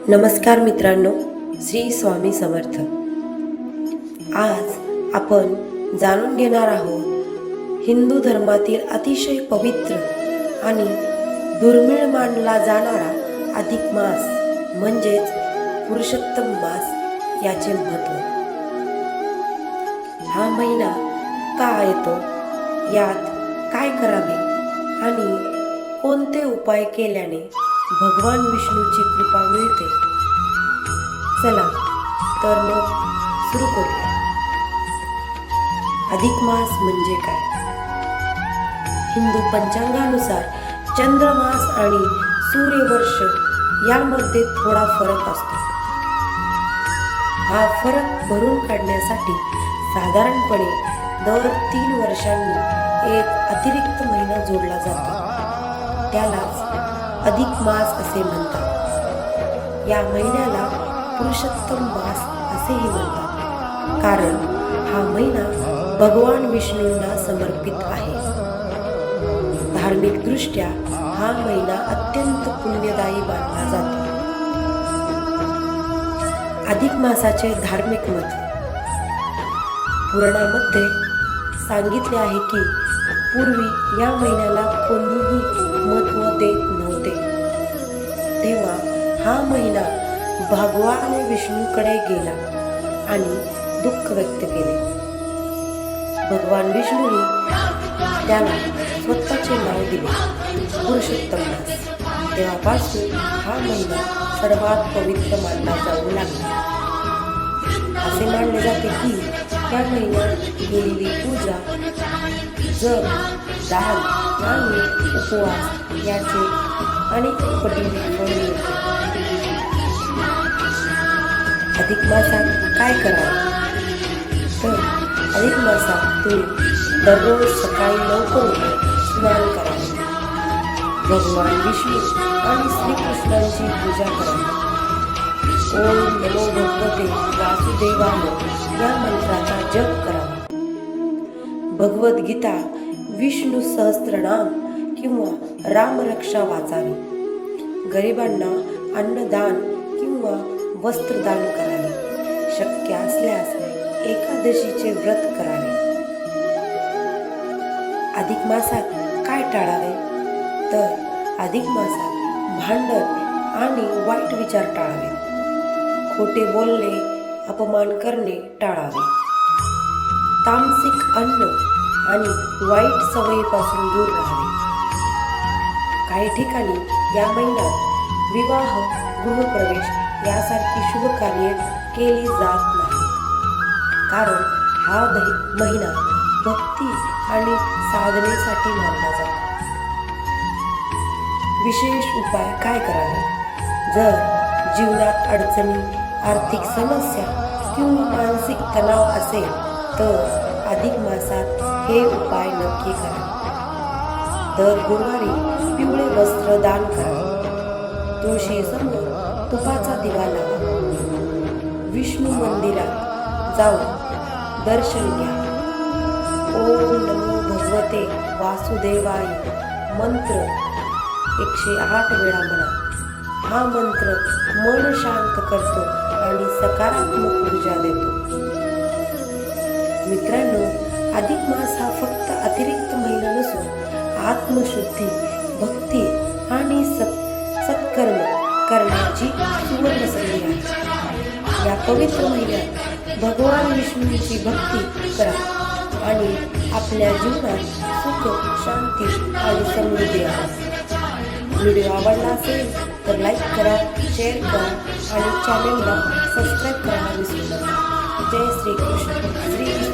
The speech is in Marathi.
नमस्कार मित्रांनो, श्री स्वामी समर्थ. आज आपण जाणून घेणार आहोत हिंदू धर्मातील अतिशय पवित्र आणि दुर्मिळ मानला जाणारा अधिक मास म्हणजेच पुरुषोत्तम मास याचे महत्त्व. हा महिना का येतो, यात काय करावे आणि कोणते उपाय केल्याने भगवान विष्णूची कृपा मिळते. चला तर मग सुरू करूया. अधिक मास म्हणजे काय? हिंदू पंचांगानुसार चंद्रमास आणि सूर्यवर्ष यामध्ये थोडा फरक असतो. हा फरक भरून काढण्यासाठी साधारणपणे दर 3 वर्षांनी एक अतिरिक्त महिना जोडला जातो. त्यालाच अधिक मास असे म्हणतात. या महिन्याला पुरुषोत्तम मास असेही म्हणतात, कारण हा महिना भगवान विष्णूंना समर्पित आहे. धार्मिक दृष्ट्या हा महिना अत्यंत पुण्यदायी मानला जातो. अधिक मासाचे धार्मिक महत्त्व. पुराणामध्ये सांगितले आहे की पूर्वी या महिन्याला कोणीही महत्त्व देत नव्हते. तेव्हा हा महिना भगवान विष्णूकडे गेला आणि दुःख व्यक्त केले. भगवान विष्णूने त्याला स्वतःचे नाव दिले, पुरुषोत्तम मास. तेव्हापासून हा महिना सर्वात पवित्र मानला जाऊ लागला. असे मानले जाते की या महिन्यात केलेली पूजा, जप, दान आणि उपवास याचे अनेक पटीने फळ मिळते. अधिक मासात काय करावे? तर अधिक मासात तुम्ही दररोज सकाळी लवकर उठून स्नान करावे, भगवान विष्णू आणि श्रीकृष्णांची पूजा करावी, ओम नमो भगवते वासुदेवाय या मंत्राचा जप करावा, भगवद्गीता, विष्णू सहस्त्रनाम किंवा रामरक्षा वाचावी, गरिबांना अन्नदान किंवा वस्त्रदान करावे, शक्य असल्यास एकादशीचे व्रत करावे. अधिक मासात काय टाळावे? तर अधिक मासात भांडण आणि वाईट विचार टाळावे, खोटे बोलणे, अपमान करणे टाळावे, तामसिक अन्न आणि वाईट सवयीपासून दूर राहावे. काही ठिकाणी या महिन्यात विवाह, गृहप्रवेश यासारखी शुभ कार्ये केली जात नाहीत, कारण हा महिना भक्ती आणि साधनेसाठी मानला जातो. विशेष उपाय काय करावे? जर जीवनात अडचणी, आर्थिक समस्या किंवा मानसिक तणाव असेल तर अधिक मासात हे उपाय नक्की करा. दर गुरुवारी पिवळे वस्त्र दान करा, तुळशीसमोर तुपाचा दिवा लावा, विष्णू मंदिरात जाऊन दर्शन घ्या, ओम नमो भगवते वासुदेवाय मंत्र 108 वेळा म्हणा. हा मंत्र मन शांत करतो आणि सकारात्मक ऊर्जा देतो. मित्रांनो, अधिक मास हा फक्त अतिरिक्त महिना नसून आत्मशुद्धी, भक्ती आणि सत्कर्म करण्याची सुवर्ण संधी आहे. या पवित्र महिन्यात भगवान विष्णूंची भक्ती करा आणि आपल्या जीवनात सुख, शांती आणि समृद्धी आहे. व्हिडिओ आवडला असेल तर लाईक करा, शेअर करा आणि चॅनेलला सबस्क्राईब करायला विसरू नका. जय श्री कृष्ण. श्री